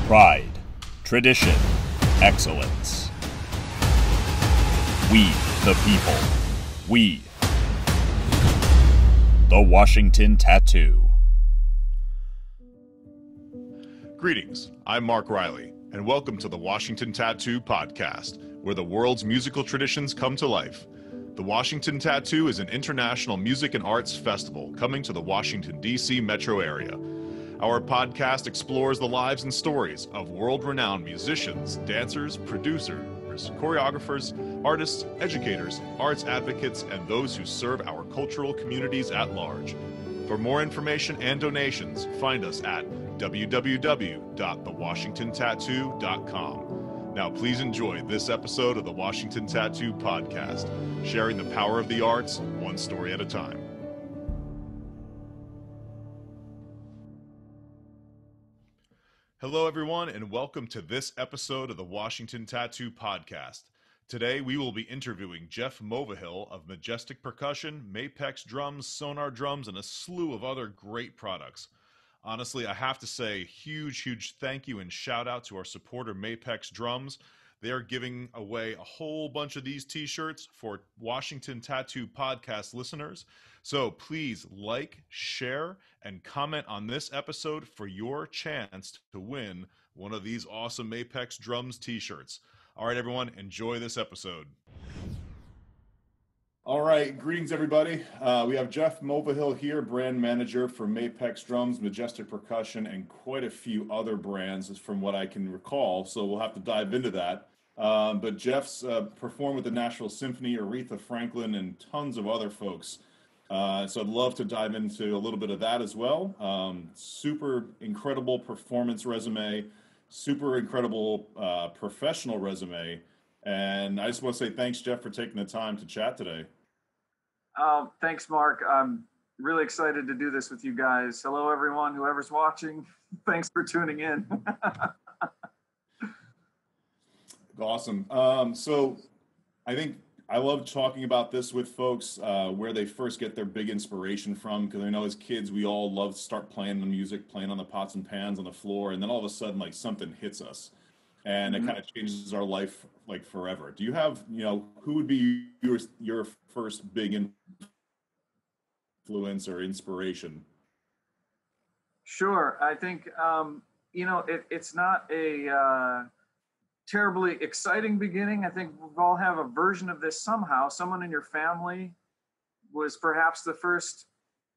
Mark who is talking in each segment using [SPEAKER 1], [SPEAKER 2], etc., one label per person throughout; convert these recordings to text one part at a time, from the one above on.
[SPEAKER 1] Pride, tradition, excellence. We, the people. We, the Washington Tattoo.
[SPEAKER 2] Greetings, I'm Mark Riley, and welcome to the Washington Tattoo Podcast, where the world's musical traditions come to life. The Washington Tattoo is an international music and arts festival coming to the Washington, D.C. metro area. Our podcast explores the lives and stories of world-renowned musicians, dancers, producers, choreographers, artists, educators, arts advocates, and those who serve our cultural communities at large. For more information and donations, find us at www.thewashingtontattoo.com. Now please enjoy this episode of the Washington Tattoo Podcast, sharing the power of the arts, one story at a time. Hello everyone, and welcome to this episode of the Washington Tattoo Podcast. Today we will be interviewing Jeff Mulvihill of Majestic Percussion, Mapex drums, SONOR drums, and a slew of other great products. Honestly, I have to say huge thank you and shout out to our supporter Mapex drums. They are giving away a whole bunch of these t-shirts for Washington Tattoo Podcast listeners. So please like, share, and comment on this episode for your chance to win one of these awesome Mapex drums t-shirts. All right, everyone, enjoy this episode. All right, greetings, everybody. We have Jeff Mulvihill here, brand manager for Mapex drums, Majestic Percussion, and quite a few other brands from what I can recall. So we'll have to dive into that. But Jeff's performed with the Nashville Symphony, Aretha Franklin, and tons of other folks. So I'd love to dive into a little bit of that as well. Super incredible performance resume, super incredible professional resume. And I just want to say thanks, Jeff, for taking the time to chat today.
[SPEAKER 3] Oh, thanks, Mark. I'm really excited to do this with you guys. Hello, everyone, whoever's watching. Thanks for tuning in.
[SPEAKER 2] Awesome. So I think I love talking about this with folks, where they first get their big inspiration from, because I know as kids, we all love to start playing the music, playing on the pots and pans on the floor, and then all of a sudden, like, something hits us, and it kind of changes our life, like, forever. Do you have, who would be your first big influence or inspiration?
[SPEAKER 3] Sure. I think, it's not a terribly exciting beginning. I think we all have a version of this somehow. Someone in your family was perhaps the first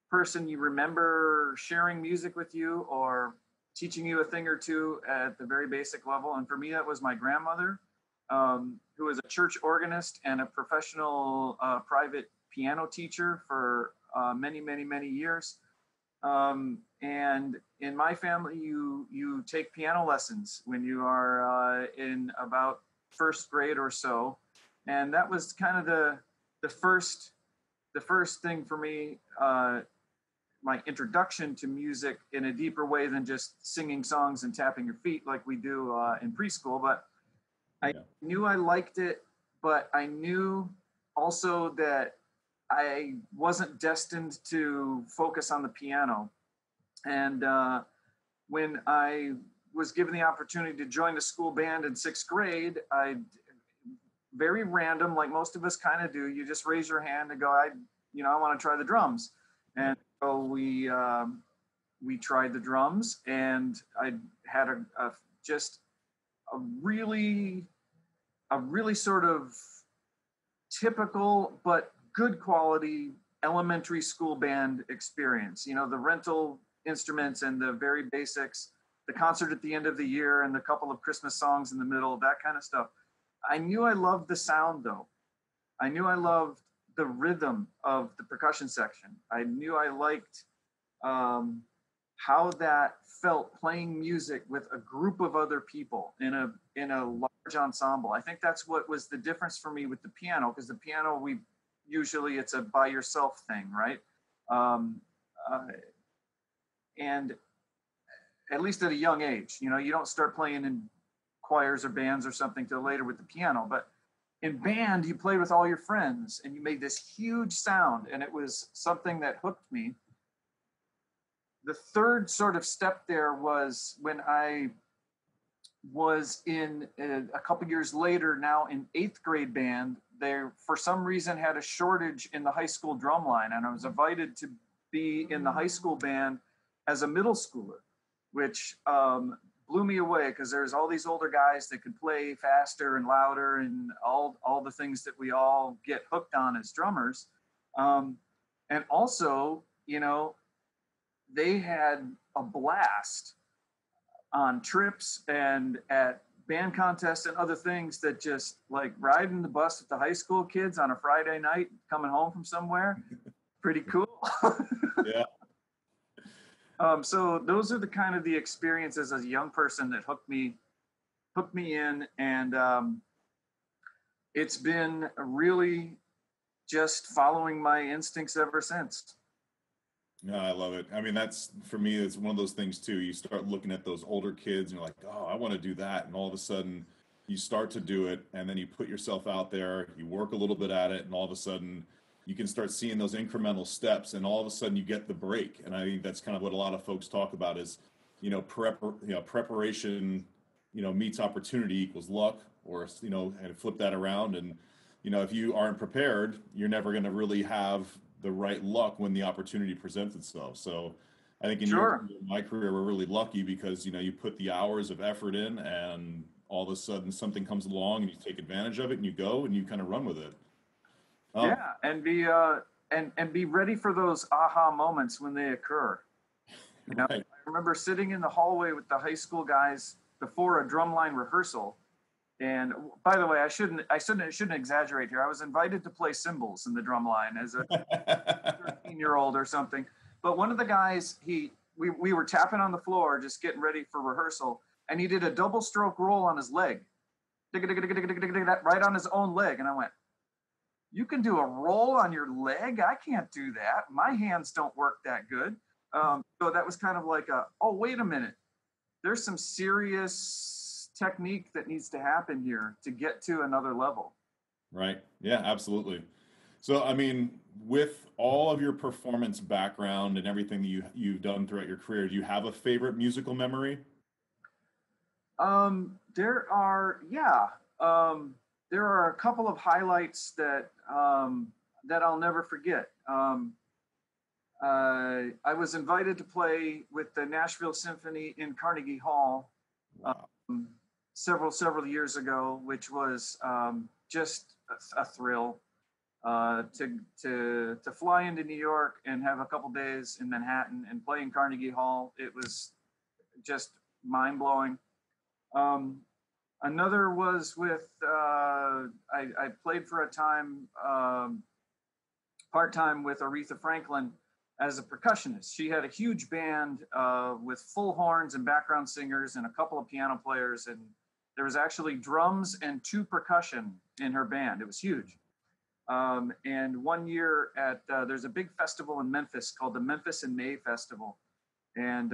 [SPEAKER 3] person you remember sharing music with you or teaching you a thing or two at the very basic level. And for me, that was my grandmother, who was a church organist and a professional private piano teacher for many years. And in my family, you take piano lessons when you are in about first grade or so, and that was kind of the first thing for me, my introduction to music in a deeper way than just singing songs and tapping your feet like we do in preschool. But I knew I liked it, but I knew also that I wasn't destined to focus on the piano. And when I was given the opportunity to join the school band in sixth grade, very random, like most of us kind of do, you just raise your hand and go, I want to try the drums. And so we tried the drums, and I had a really sort of typical but good quality elementary school band experience. The rental instruments and the very basics, the concert at the end of the year and the couple of Christmas songs in the middle, that kind of stuff. I knew I loved the sound, though. I knew I loved the rhythm of the percussion section. I knew I liked how that felt playing music with a group of other people in a large ensemble. I think that's what was the difference for me with the piano, because the piano, usually it's a by yourself thing, right? And at least at a young age, you don't start playing in choirs or bands or something till later with the piano. But in band, you played with all your friends and you made this huge sound, and it was something that hooked me. The third sort of step there was when I was in a couple years later, now in 8th grade band. They, for some reason, had a shortage in the high school drum line, and I was invited to be in the high school band as a middle schooler, which blew me away because there's all these older guys that could play faster and louder and all the things that we all get hooked on as drummers. And also, you know, they had a blast on trips and at band contests and other things, that just like riding the bus with the high school kids on a Friday night coming home from somewhere. Pretty cool.
[SPEAKER 2] Yeah.
[SPEAKER 3] So those are the kind of the experiences as a young person that hooked me in. And it's been really just following my instincts ever since.
[SPEAKER 2] No, I love it. I mean, that's, for me, it's one of those things too. You start looking at those older kids and you're like, oh, I want to do that. And all of a sudden you start to do it, and then you put yourself out there, you work a little bit at it, and all of a sudden you can start seeing those incremental steps, and all of a sudden you get the break. And I think that's kind of what a lot of folks talk about is, preparation, meets opportunity equals luck, or, and flip that around. And, if you aren't prepared, you're never going to really have the right luck when the opportunity presents itself. So I think in my career, we're really lucky because, you put the hours of effort in, and all of a sudden something comes along and you take advantage of it and you go and you kind of run with it.
[SPEAKER 3] Yeah, and be and be ready for those aha moments when they occur. Right. I remember sitting in the hallway with the high school guys before a drumline rehearsal. And by the way, I shouldn't exaggerate here. I was invited to play cymbals in the drum line as a 13-year-old or something. But one of the guys, we were tapping on the floor, just getting ready for rehearsal, and he did a double stroke roll on his leg, right on his own leg. And I went, "You can do a roll on your leg? I can't do that. My hands don't work that good." So that was kind of like oh, wait a minute. There's some serious technique that needs to happen here to get to another level.
[SPEAKER 2] Right. Yeah, absolutely. So, I mean, with all of your performance background and everything that you've done throughout your career, do you have a favorite musical memory?
[SPEAKER 3] There are a couple of highlights that I'll never forget. I was invited to play with the Nashville Symphony in Carnegie Hall.
[SPEAKER 2] Wow.
[SPEAKER 3] Several years ago, which was just a thrill to fly into New York and have a couple days in Manhattan and play in Carnegie Hall. It was just mind blowing. Another was with I played for a time part-time with Aretha Franklin as a percussionist. She had a huge band with full horns and background singers and a couple of piano players, and there was actually drums and 2 percussion in her band. It was huge. And one year there's a big festival in Memphis called the Memphis in May Festival. And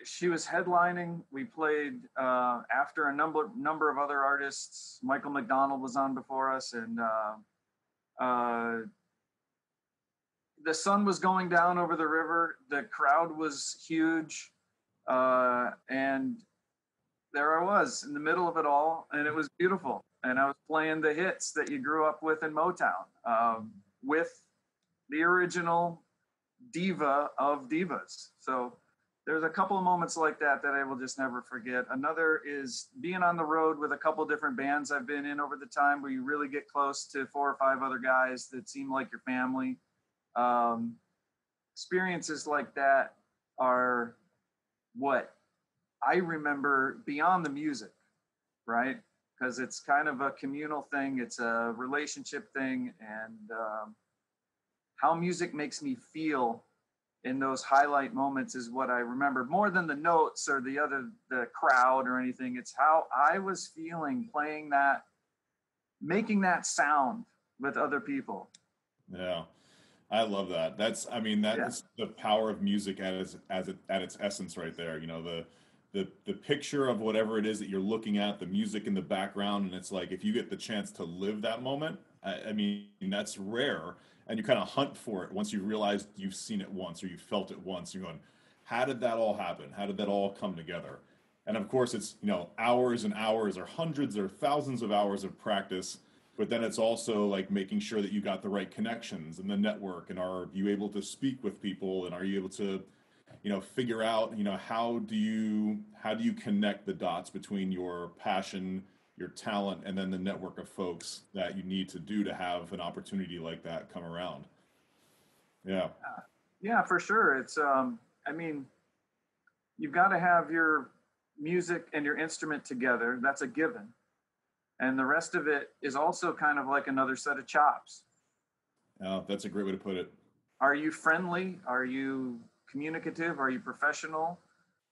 [SPEAKER 3] she was headlining. We played after a number of other artists. Michael McDonald was on before us, and the sun was going down over the river. The crowd was huge. And there I was in the middle of it all, and it was beautiful. And I was playing the hits that you grew up with in Motown, with the original diva of divas. So there's a couple of moments like that I will just never forget. Another is being on the road with a couple of different bands I've been in over the time, where you really get close to 4 or 5 other guys that seem like your family. Experiences like that are what I remember beyond the music, right? Because it's kind of a communal thing. It's a relationship thing. And how music makes me feel in those highlight moments is what I remember more than the notes or the crowd or anything. It's how I was feeling playing that, making that sound with other people.
[SPEAKER 2] Yeah. I love that. That's the power of music at its essence right there. The picture of whatever it is that you're looking at, the music in the background, and it's like, if you get the chance to live that moment, I mean, that's rare, and you kind of hunt for it once you realize you've seen it once or you felt it once. You're going, how did that all happen? How did that all come together? And of course, it's, hours and hours or hundreds or thousands of hours of practice, but then it's also like making sure that you got the right connections and the network, and are you able to speak with people, and are you able to, figure out, how do you connect the dots between your passion, your talent, and then the network of folks that you need to do to have an opportunity like that come around. Yeah.
[SPEAKER 3] Yeah, for sure. It's, I mean, you've got to have your music and your instrument together. That's a given. And the rest of it is also kind of like another set of chops.
[SPEAKER 2] That's a great way to put it.
[SPEAKER 3] Are you friendly? Are you communicative? Are you professional?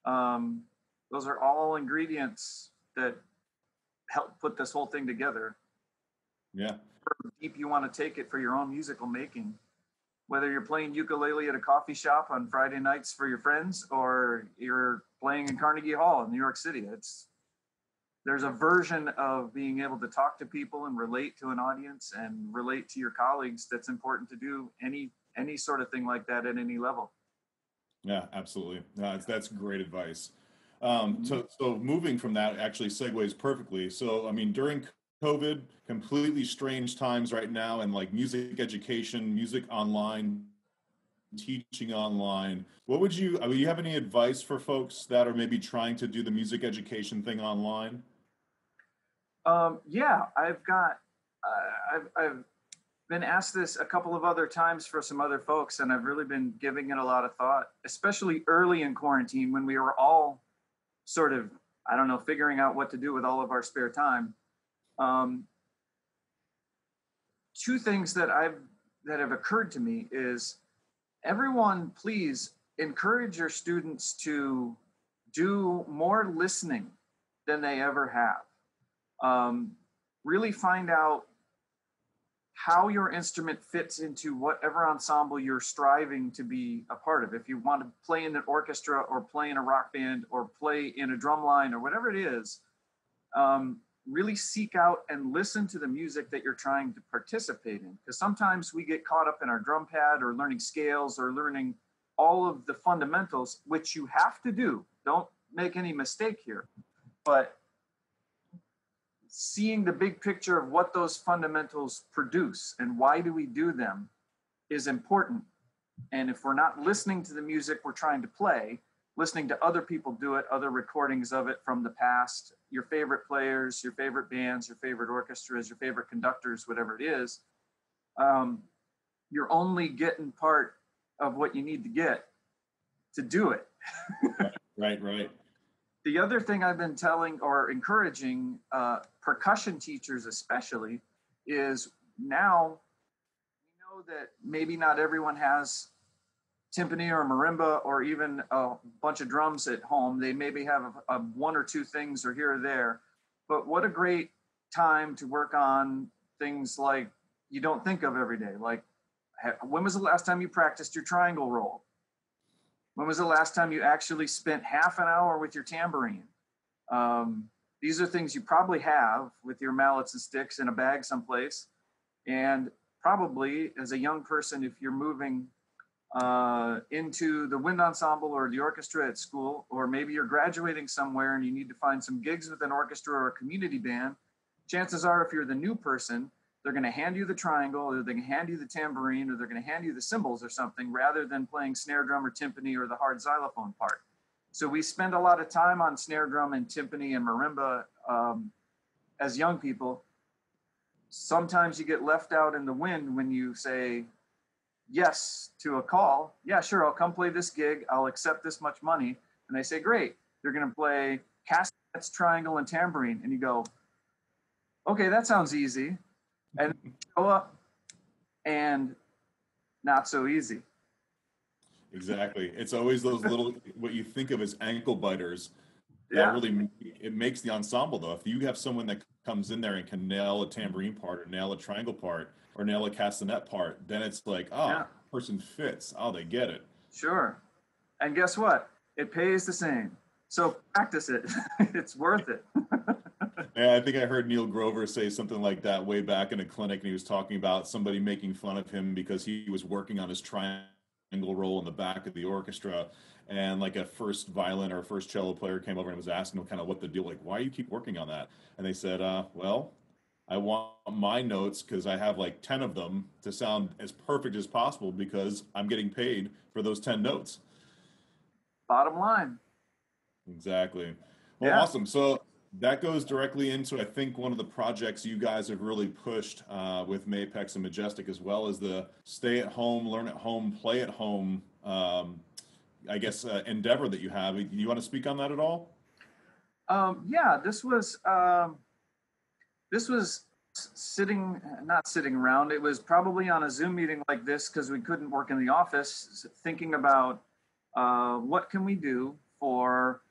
[SPEAKER 3] Those are all ingredients that help put this whole thing together.
[SPEAKER 2] Yeah.
[SPEAKER 3] How deep you want to take it for your own musical making. Whether you're playing ukulele at a coffee shop on Friday nights for your friends, or you're playing in Carnegie Hall in New York City, there's a version of being able to talk to people and relate to an audience and relate to your colleagues that's important to do any sort of thing like that at any level.
[SPEAKER 2] Yeah, absolutely. That's great advice. So moving from that actually segues perfectly. So, I mean, during COVID, completely strange times right now, and like music education, music online, teaching online. What would you, I mean, you have any advice for folks that are maybe trying to do the music education thing online?
[SPEAKER 3] Yeah, I've been asked this a couple of other times for some other folks, and I've really been giving it a lot of thought, especially early in quarantine when we were all sort of, I don't know, figuring out what to do with all of our spare time. Two things that have occurred to me is, everyone, please encourage your students to do more listening than they ever have. Really find out how your instrument fits into whatever ensemble you're striving to be a part of. If you want to play in an orchestra or play in a rock band or play in a drum line or whatever it is, really seek out and listen to the music that you're trying to participate in. Because sometimes we get caught up in our drum pad or learning scales or learning all of the fundamentals, which you have to do. Don't make any mistake here. But seeing the big picture of what those fundamentals produce and why do we do them is important. And if we're not listening to the music we're trying to play, listening to other people do it, other recordings of it from the past, your favorite players, your favorite bands, your favorite orchestras, your favorite conductors, whatever it is, you're only getting part of what you need to get to do it.
[SPEAKER 2] Right.
[SPEAKER 3] The other thing I've been telling or encouraging percussion teachers especially is, now we know that maybe not everyone has timpani or marimba or even a bunch of drums at home. They maybe have a one or two things or here or there, but what a great time to work on things like you don't think of every day. Like, when was the last time you practiced your triangle roll? When was the last time you actually spent half an hour with your tambourine? These are things you probably have with your mallets and sticks in a bag someplace. And probably as a young person, if you're moving into the wind ensemble or the orchestra at school, or maybe you're graduating somewhere and you need to find some gigs with an orchestra or a community band, chances are, if you're the new person, they're going to hand you the triangle, or they're going to hand you the tambourine, or they're going to hand you the cymbals or something, rather than playing snare drum or timpani or the hard xylophone part. So we spend a lot of time on snare drum and timpani and marimba as young people. Sometimes you get left out in the wind when you say yes to a call. Yeah, sure, I'll come play this gig. I'll accept this much money. And they say, great, you're going to play castanets, triangle, and tambourine. And you go, okay, that sounds easy. And show up and not so easy.
[SPEAKER 2] Exactly. It's always those little, what you think of as ankle biters, that
[SPEAKER 3] Yeah.
[SPEAKER 2] really, it makes the ensemble though. If you have someone that comes in there and can nail a tambourine part, or nail a triangle part, or nail a castanet part, then it's like, person fits. Oh, they get it.
[SPEAKER 3] Sure. And guess what? It pays the same. So practice it. It's worth it.
[SPEAKER 2] Yeah, I think I heard Neil Grover say something like that way back in a clinic, and he was talking about somebody making fun of him because he was working on his triangle triangle role in the back of the orchestra, and like a first violin or first cello player came over and was asking them kind of what the deal, like, why do you keep working on that? And they said, well, I want my notes because I have like 10 of them to sound as perfect as possible because I'm getting paid for those 10 notes.
[SPEAKER 3] Bottom line.
[SPEAKER 2] Exactly. Well,
[SPEAKER 3] Yeah.
[SPEAKER 2] awesome. So that goes directly into, I think, one of the projects you guys have really pushed with Mapex and Majestic, as well as the stay at home, learn at home, play at home, I guess, endeavor that you have. Do you want to speak on that at all?
[SPEAKER 3] Yeah, this was not sitting around. It was probably on a Zoom meeting like this because we couldn't work in the office, thinking about what can we do for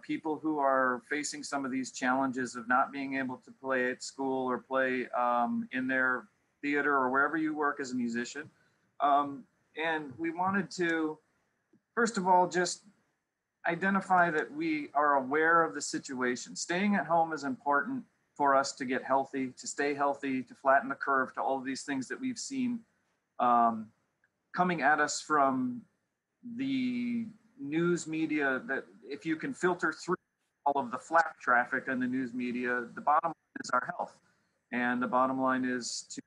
[SPEAKER 3] people who are facing some of these challenges of not being able to play at school or play in their theater or wherever you work as a musician. And we wanted to, first of all, just identify that we are aware of the situation. Staying at home is important for us to get healthy, to stay healthy, to flatten the curve, to all of these things that we've seen coming at us from the news media, that if you can filter through all of the flack traffic and the news media, the bottom line is our health. And the bottom line is to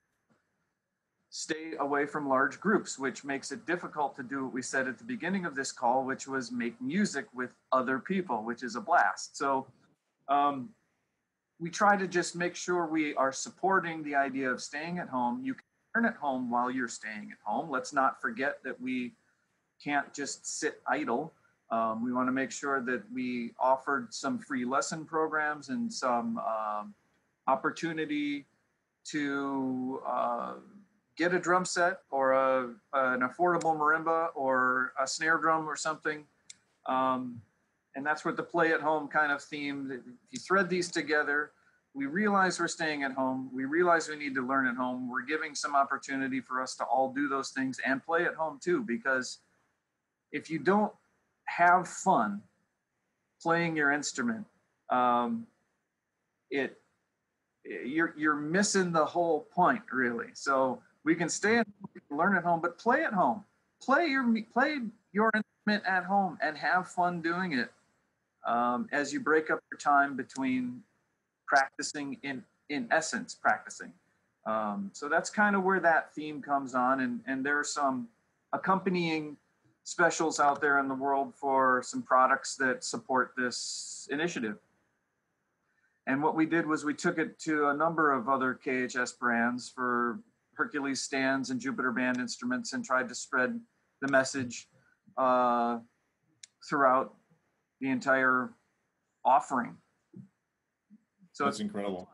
[SPEAKER 3] stay away from large groups, which makes it difficult to do what we said at the beginning of this call, which was make music with other people, which is a blast. So we try to just make sure we are supporting the idea of staying at home. You can learn at home while you're staying at home. Let's not forget that we can't just sit idle. We want to make sure that we offered some free lesson programs and some opportunity to get a drum set or an affordable marimba or a snare drum or something. And that's what the play at home kind of theme, if you thread these together, we realize we're staying at home. We realize we need to learn at home. We're giving some opportunity for us to all do those things and play at home too, because if you don't have fun playing your instrument, you're missing the whole point, really. So we can stay at home, we can learn at home, but play at home. Play your instrument at home and have fun doing it as you break up your time between practicing, in essence, practicing. So that's kind of where that theme comes on. And there are some accompanying specials out there in the world for some products that support this initiative. And what we did was we took it to a number of other KHS brands for Hercules stands and Jupiter band instruments and tried to spread the message throughout the entire offering. So
[SPEAKER 2] that's incredible.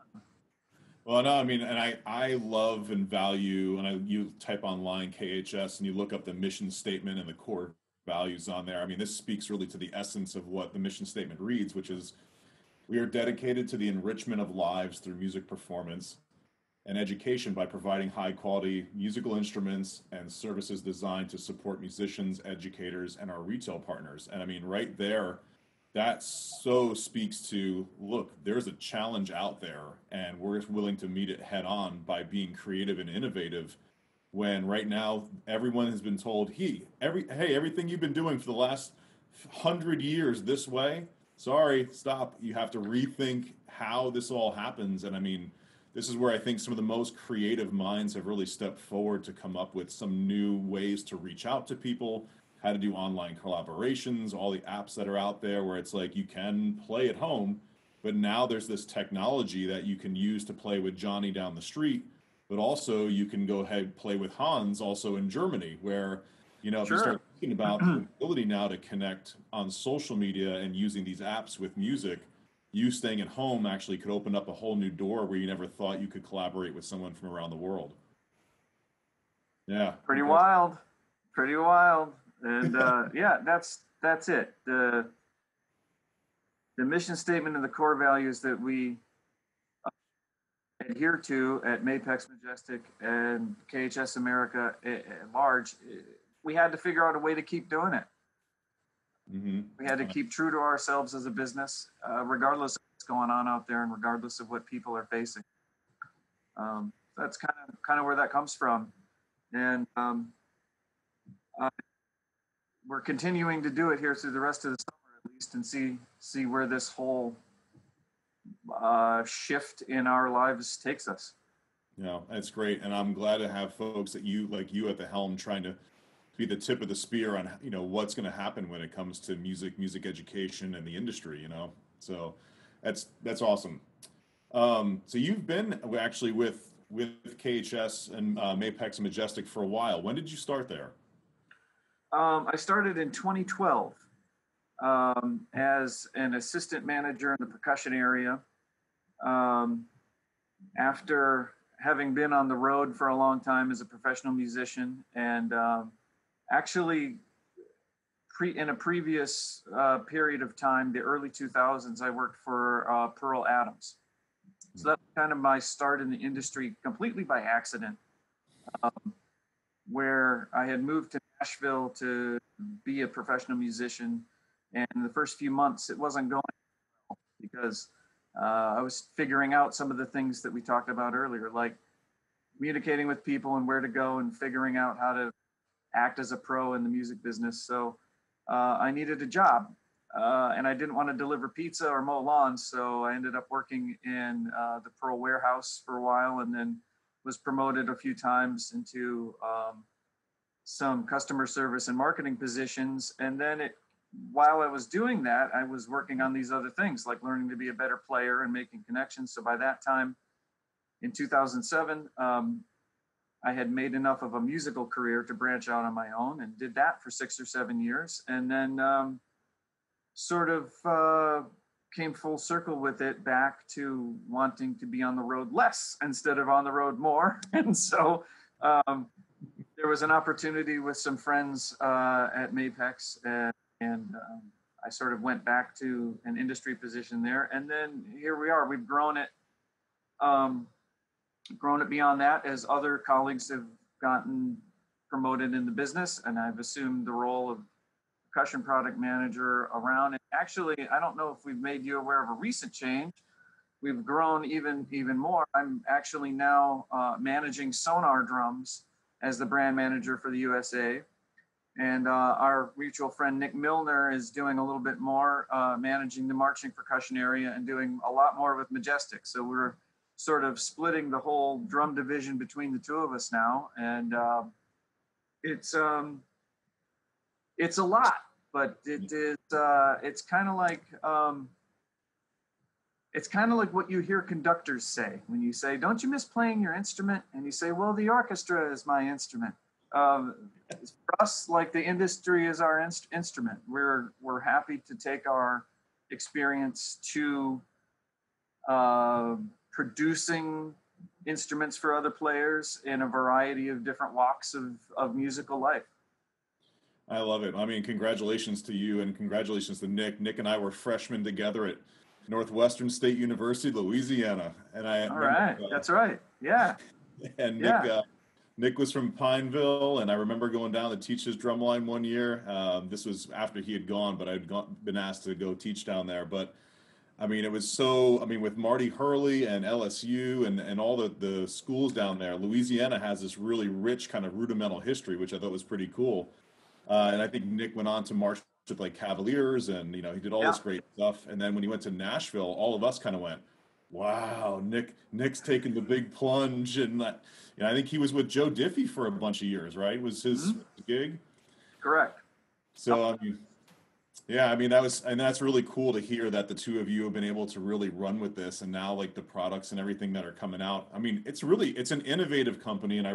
[SPEAKER 2] Well, no, I mean, and I love and value, and you type online KHS and you look up the mission statement and the core values on there. I mean, this speaks really to the essence of what the mission statement reads, which is, we are dedicated to the enrichment of lives through music performance and education by providing high quality musical instruments and services designed to support musicians, educators, and our retail partners. And I mean, right there, that so speaks to, look, there's a challenge out there and we're willing to meet it head on by being creative and innovative, when right now everyone has been told, hey, everything you've been doing for the last 100 years this way, sorry, stop. You have to rethink how this all happens. And I mean, this is where I think some of the most creative minds have really stepped forward to come up with some new ways to reach out to people, how to do online collaborations, all the apps that are out there where it's like you can play at home, but now there's this technology that you can use to play with Johnny down the street, but also you can go ahead and play with Hans also in Germany, where, you know, if you start thinking about the ability now to connect on social media and using these apps with music, you staying at home actually could open up a whole new door where you never thought you could collaborate with someone from around the world. Yeah.
[SPEAKER 3] Pretty wild. And yeah, that's it. The mission statement and the core values that we adhere to at Mapex Majestic and KHS America at large, we had to figure out a way to keep doing it. Mm-hmm. We had to keep true to ourselves as a business, regardless of what's going on out there and regardless of what people are facing. That's kind of where that comes from. And uh, we're continuing to do it here through the rest of the summer at least, and see where this whole shift in our lives takes us.
[SPEAKER 2] Yeah, that's great, and I'm glad to have folks that like you at the helm, trying to be the tip of the spear on what's going to happen when it comes to music education and the industry. So that's awesome. So you've been actually with KHS and Mapex and Majestic for a while. When did you start there?
[SPEAKER 3] I started in 2012 as an assistant manager in the percussion area. After having been on the road for a long time as a professional musician, and actually in a previous period of time, the early 2000s, I worked for Pearl Adams. So that's kind of my start in the industry completely by accident, where I had moved to Nashville to be a professional musician. And in the first few months, it wasn't going well because I was figuring out some of the things that we talked about earlier, like communicating with people and where to go and figuring out how to act as a pro in the music business. So I needed a job, and I didn't want to deliver pizza or mow lawns. So I ended up working in the Pearl warehouse for a while, and then was promoted a few times into some customer service and marketing positions. And then while I was doing that, I was working on these other things, like learning to be a better player and making connections. So by that time, in 2007, I had made enough of a musical career to branch out on my own, and did that for 6 or 7 years. And then sort of came full circle with it back to wanting to be on the road less instead of on the road more. And so there was an opportunity with some friends at Mapex, and I sort of went back to an industry position there. And then here we are. We've grown it beyond that as other colleagues have gotten promoted in the business, and I've assumed the role of percussion product manager around. And actually, I don't know if we've made you aware of a recent change. We've grown even more. I'm actually now managing SONOR drums as the brand manager for the USA. And our mutual friend Nick Milner is doing a little bit more, managing the marching percussion area and doing a lot more with Majestic. So we're sort of splitting the whole drum division between the two of us now. And it's a lot, but it's kind of like what you hear conductors say when you say, "Don't you miss playing your instrument?" And you say, "Well, the orchestra is my instrument." For us, like, the industry is our instrument. We're happy to take our experience to producing instruments for other players in a variety of different walks of musical life.
[SPEAKER 2] I love it. I mean, congratulations to you, and congratulations to Nick. Nick and I were freshmen together at Northwestern State University, Louisiana. And
[SPEAKER 3] All right, that's right. Yeah.
[SPEAKER 2] And Nick was from Pineville, and I remember going down to teach his drumline one year. This was after he had gone, but been asked to go teach down there. But I mean, it was with Marty Hurley and LSU and all the schools down there, Louisiana has this really rich kind of rudimental history, which I thought was pretty cool. And I think Nick went on to march with like Cavaliers, and he did all this great stuff. And then when he went to Nashville, all of us kind of went, "Wow, Nick's taking the big plunge." And I think he was with Joe Diffie for a bunch of years, right? Was his gig?
[SPEAKER 3] Correct.
[SPEAKER 2] So that's really cool to hear that the two of you have been able to really run with this, and now like the products and everything that are coming out. I mean, it's an innovative company, and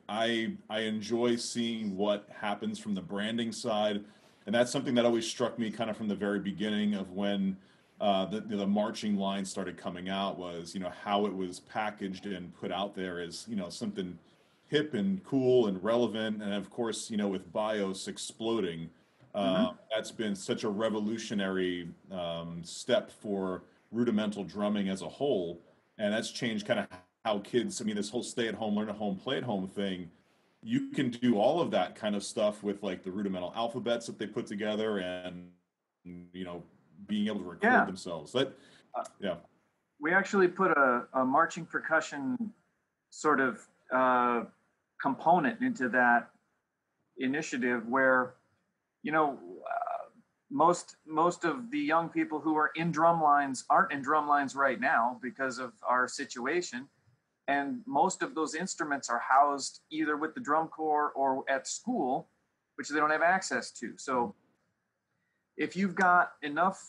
[SPEAKER 2] I enjoy seeing what happens from the branding side, and that's something that always struck me kind of from the very beginning of when the marching line started coming out, was how it was packaged and put out there as something hip and cool and relevant, and of course with BIOS exploding. That's been such a revolutionary step for rudimental drumming as a whole, and that's changed kind of how kids. I mean, this whole stay at home, learn at home, play at home thing. You can do all of that kind of stuff with like the rudimental alphabets that they put together, and being able to record themselves.
[SPEAKER 3] We actually put a marching percussion sort of component into that initiative where, you know, most of the young people who are in drum lines aren't in drum lines right now because of our situation. And most of those instruments are housed either with the drum corps or at school, which they don't have access to. So if you've got enough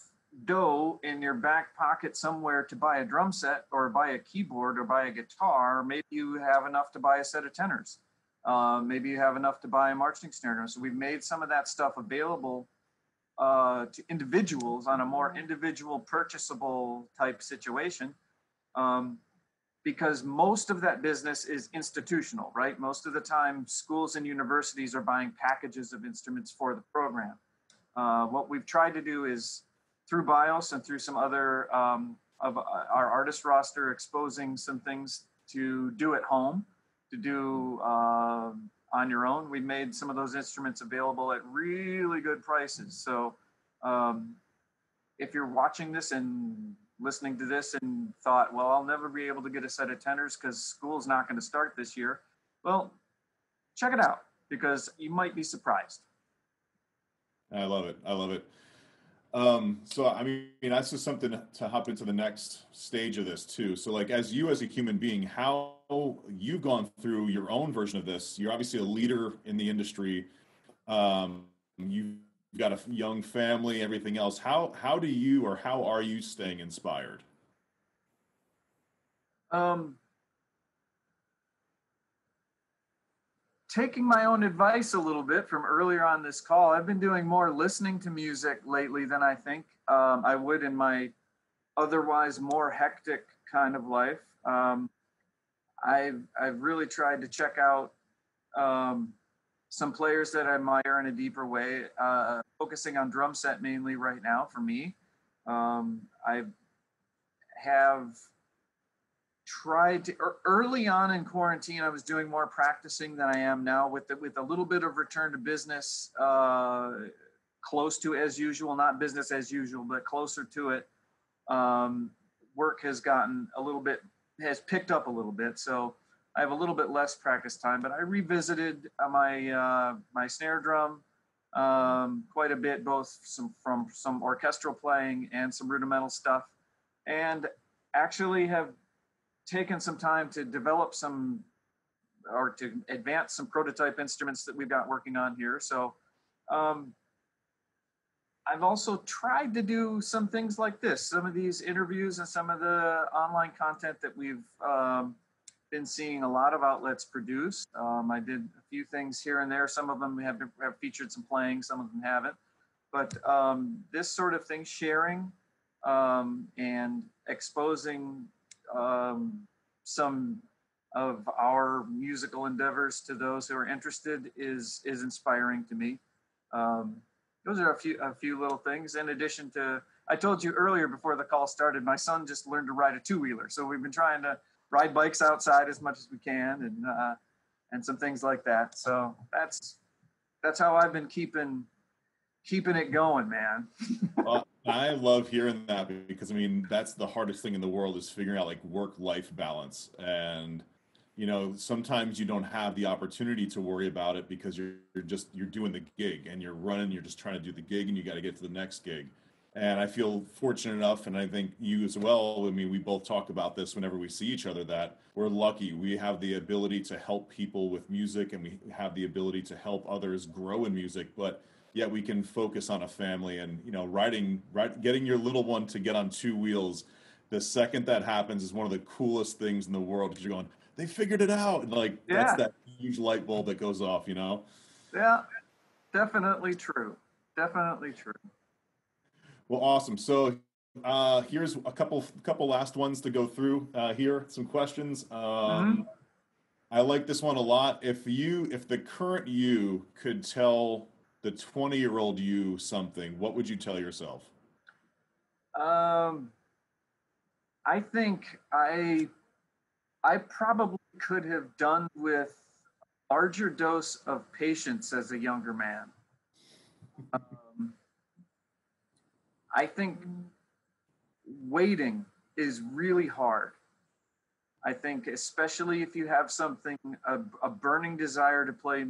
[SPEAKER 3] dough in your back pocket somewhere to buy a drum set or buy a keyboard or buy a guitar, maybe you have enough to buy a set of tenors. Maybe you have enough to buy a marching snare drum. So we've made some of that stuff available to individuals on a more individual purchasable type situation, because most of that business is institutional, right? Most of the time schools and universities are buying packages of instruments for the program. What we've tried to do is through BIOS and through some other of our artist roster exposing some things to do at home, to do on your own. We made some of those instruments available at really good prices. So if you're watching this and listening to this and thought, well, I'll never be able to get a set of tenors because school's not going to start this year. Well, check it out because you might be surprised.
[SPEAKER 2] I love it. I love it. So, I mean, that's just something to hop into the next stage of this too. So like, as you, as a human being, how you've gone through your own version of this, you're obviously a leader in the industry. You've got a young family, everything else. How do you, or how are you staying inspired?
[SPEAKER 3] Taking my own advice a little bit from earlier on this call, I've been doing more listening to music lately than I think I would in my otherwise more hectic kind of life. I've really tried to check out some players that I admire in a deeper way, focusing on drum set mainly right now for me. I have tried to, early on in quarantine, I was doing more practicing than I am now with a little bit of return to business, close to as usual, not business as usual, but closer to it. Work has gotten has picked up a little bit. So I have a little bit less practice time, but I revisited my snare drum quite a bit, both from some orchestral playing and some rudimental stuff, and actually have taken some time to develop or to advance some prototype instruments that we've got working on here. So I've also tried to do some things like this, some of these interviews and some of the online content that we've been seeing a lot of outlets produce. I did a few things here and there. Some of them have featured some playing, some of them haven't. But this sort of thing, sharing and exposing some of our musical endeavors to those who are interested is inspiring to me. Those are a few little things. In addition to, I told you earlier before the call started, my son just learned to ride a two-wheeler. So we've been trying to ride bikes outside as much as we can, and some things like that. So that's how I've been keeping it going, man.
[SPEAKER 2] Well, I love hearing that because I mean that's the hardest thing in the world is figuring out like work-life balance. And you know, sometimes you don't have the opportunity to worry about it because you're doing the gig and you're just trying to do the gig and you got to get to the next gig. And I feel fortunate enough, and I think you as well. I mean, we both talk about this whenever we see each other, that we're lucky. We have the ability to help people with music and we have the ability to help others grow in music, but yet we can focus on a family and, you know, getting your little one to get on two wheels. The second that happens is one of the coolest things in the world because you're going, they figured it out. And like,
[SPEAKER 3] Yeah.
[SPEAKER 2] That's that huge light bulb that goes off, you know?
[SPEAKER 3] Yeah, definitely true. Definitely true.
[SPEAKER 2] Well, awesome. So here's a couple last ones to go through here. Some questions. I like this one a lot. If the current you could tell the 20-year-old you something, what would you tell yourself?
[SPEAKER 3] I think I probably could have done with a larger dose of patience as a younger man. I think waiting is really hard. I think especially if you have something, a burning desire to play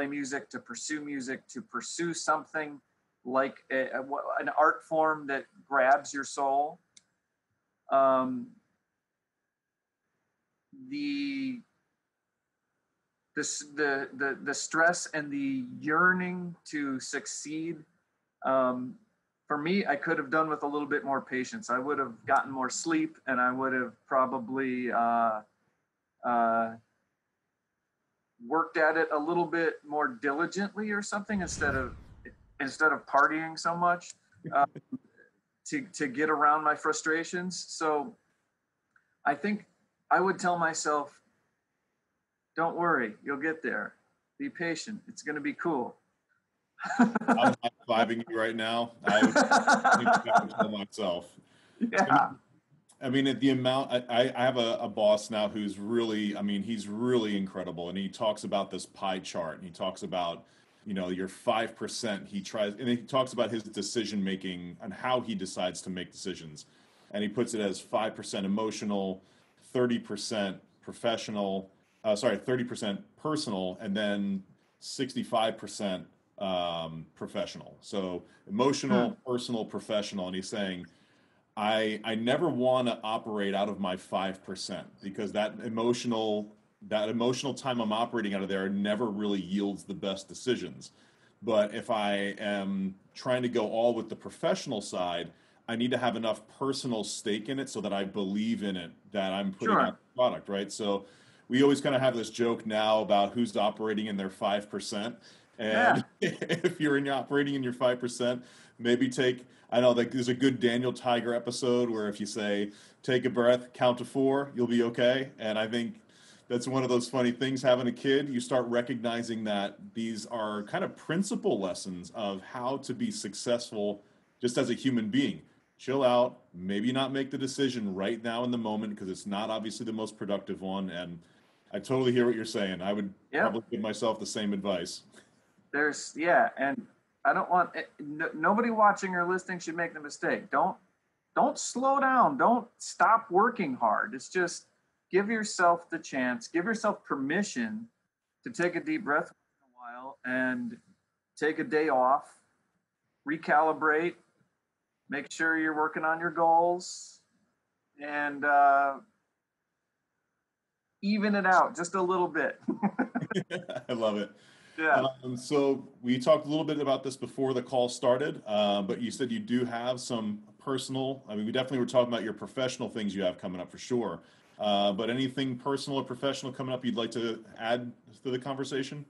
[SPEAKER 3] music, to pursue something like an art form that grabs your soul. The stress and the yearning to succeed. For me, I could have done with a little bit more patience. I would have gotten more sleep, and I would have probably worked at it a little bit more diligently or something instead of partying so much to get around my frustrations. So I think I would tell myself, don't worry, you'll get there. Be patient. It's going to be cool.
[SPEAKER 2] I'm high-fiving you right now. I would tell myself.
[SPEAKER 3] Yeah.
[SPEAKER 2] I mean, at the amount, I have a boss now who's really, I mean, he's really incredible. And he talks about this pie chart, and he talks about, you know, your 5%. He tries, and he talks about his decision making and how he decides to make decisions. And he puts it as 5% emotional, 30% professional, 30% personal, and then 65% professional. So emotional, personal, professional. And he's saying, I never want to operate out of my 5% because that emotional time I'm operating out of there never really yields the best decisions. But if I am trying to go all with the professional side, I need to have enough personal stake in it so that I believe in it, that I'm putting out the product, right? So we always kind of have this joke now about who's operating in their 5%. And if you're operating in your 5%, maybe I know like there's a good Daniel Tiger episode where if you say, take a breath, count to 4, you'll be okay. And I think that's one of those funny things having a kid. You start recognizing that these are kind of principle lessons of how to be successful just as a human being. Chill out, maybe not make the decision right now in the moment because it's not obviously the most productive one. And I totally hear what you're saying. I would probably give myself the same advice.
[SPEAKER 3] And I don't want nobody watching or listening should make the mistake. Don't slow down. Don't stop working hard. It's just give yourself the chance, give yourself permission to take a deep breath once in a while and take a day off, recalibrate, make sure you're working on your goals, and even it out just a little bit.
[SPEAKER 2] I love it.
[SPEAKER 3] Yeah.
[SPEAKER 2] So we talked a little bit about this before the call started, but you said you do have some personal, I mean, we definitely were talking about your professional things you have coming up for sure. But anything personal or professional coming up you'd like to add to the conversation?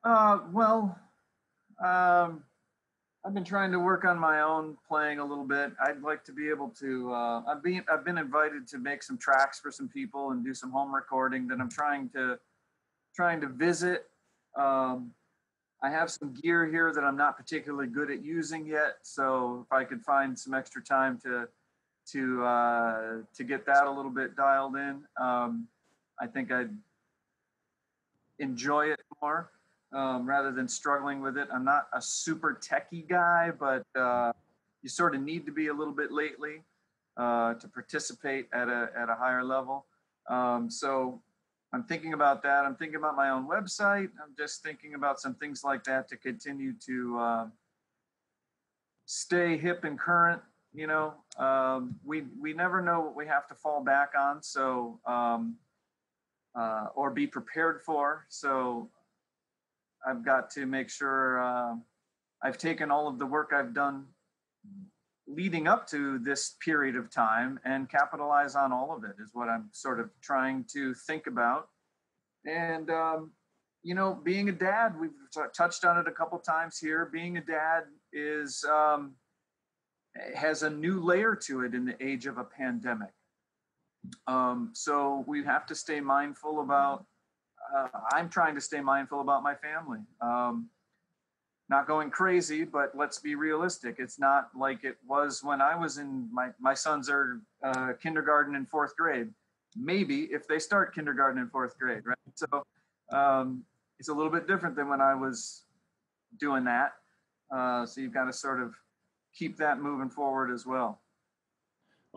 [SPEAKER 3] I've been trying to work on my own playing a little bit. I'd like to be able to, I've been invited to make some tracks for some people and do some home recording that I'm trying to visit. I have some gear here that I'm not particularly good at using yet. So if I could find some extra time to get that a little bit dialed in, I think I'd enjoy it more rather than struggling with it. I'm not a super techie guy, but you sort of need to be a little bit lately to participate at a higher level. So I'm thinking about that. I'm thinking about my own website. I'm just thinking about some things like that to continue to stay hip and current. You know, we never know what we have to fall back on, so or be prepared for. So I've got to make sure I've taken all of the work I've done leading up to this period of time and capitalize on all of it is what I'm sort of trying to think about. And, you know, being a dad, we've touched on it a couple times here. Being a dad has a new layer to it in the age of a pandemic. So we have to stay mindful about, I'm trying to stay mindful about my family. Not going crazy, but let's be realistic. It's not like it was when I was in my sons are kindergarten and 4th grade. Maybe if they start kindergarten and 4th grade, right? So it's a little bit different than when I was doing that. So you've got to sort of keep that moving forward as well.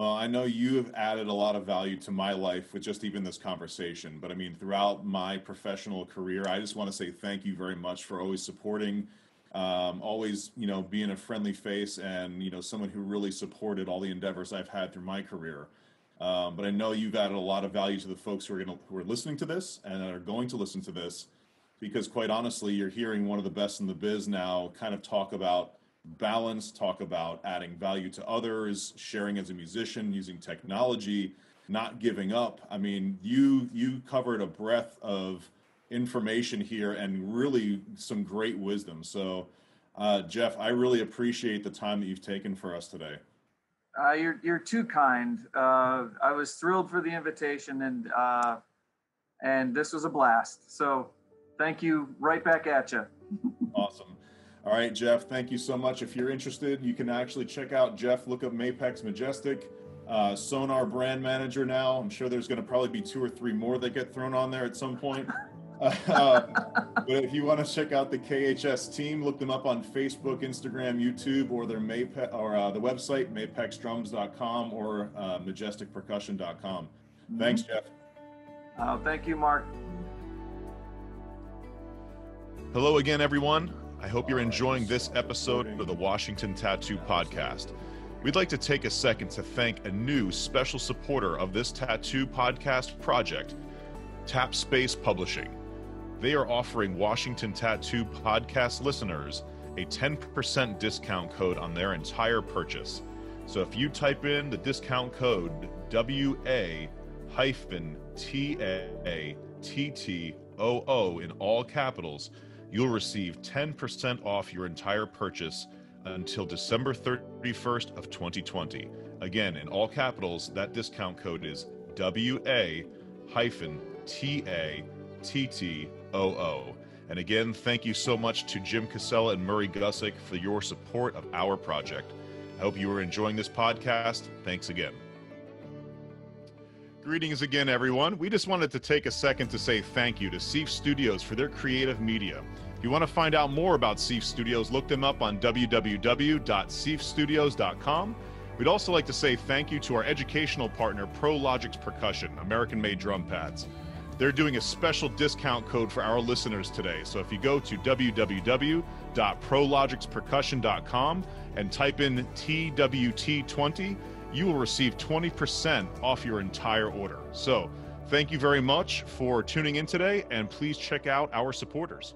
[SPEAKER 2] Well, I know you have added a lot of value to my life with just even this conversation, but I mean, throughout my professional career, I just want to say thank you very much for always supporting, always, being a friendly face and, someone who really supported all the endeavors I've had through my career. But I know you've added a lot of value to the folks who are listening to this and are going to listen to this, because quite honestly, you're hearing one of the best in the biz now kind of talk about balance, talk about adding value to others, sharing as a musician, using technology, not giving up. I mean, you covered a breadth of information here and really some great wisdom. So, Jeff, I really appreciate the time that you've taken for us today.
[SPEAKER 3] You're too kind. I was thrilled for the invitation, and this was a blast. So, thank you. Right back at you.
[SPEAKER 2] Awesome. All right, Jeff, thank you so much. If you're interested, you can actually check out Jeff, look up Mapex Majestic, SONOR brand manager now. I'm sure there's going to probably be 2 or 3 more that get thrown on there at some point. But if you want to check out the KHS team, look them up on Facebook, Instagram, YouTube, or their the website, mapexdrums.com or majesticpercussion.com. Thanks, Jeff.
[SPEAKER 3] Thank you, Mark.
[SPEAKER 2] Hello again, everyone. I hope you're enjoying this episode of the Washington Tattoo Podcast. We'd like to take a second to thank a new special supporter of this tattoo podcast project, Tap Space Publishing. They are offering Washington Tattoo Podcast listeners a 10% discount code on their entire purchase. So if you type in the discount code WA-TATTOO in all capitals, you'll receive 10% off your entire purchase until December 31st of 2020. Again, in all capitals, that discount code is WA-TATTOO. And again, thank you so much to Jim Casella and Murray Gussick for your support of our project. I hope you are enjoying this podcast. Thanks again. Greetings again, everyone. We just wanted to take a second to say thank you to Seif Studios for their creative media. If you want to find out more about Seif Studios, look them up on www.seifstudios.com. We'd also like to say thank you to our educational partner, ProLogix Percussion, American-made drum pads. They're doing a special discount code for our listeners today. So if you go to www.prologixpercussion.com and type in TWT20, you will receive 20% off your entire order. So thank you very much for tuning in today, and please check out our supporters.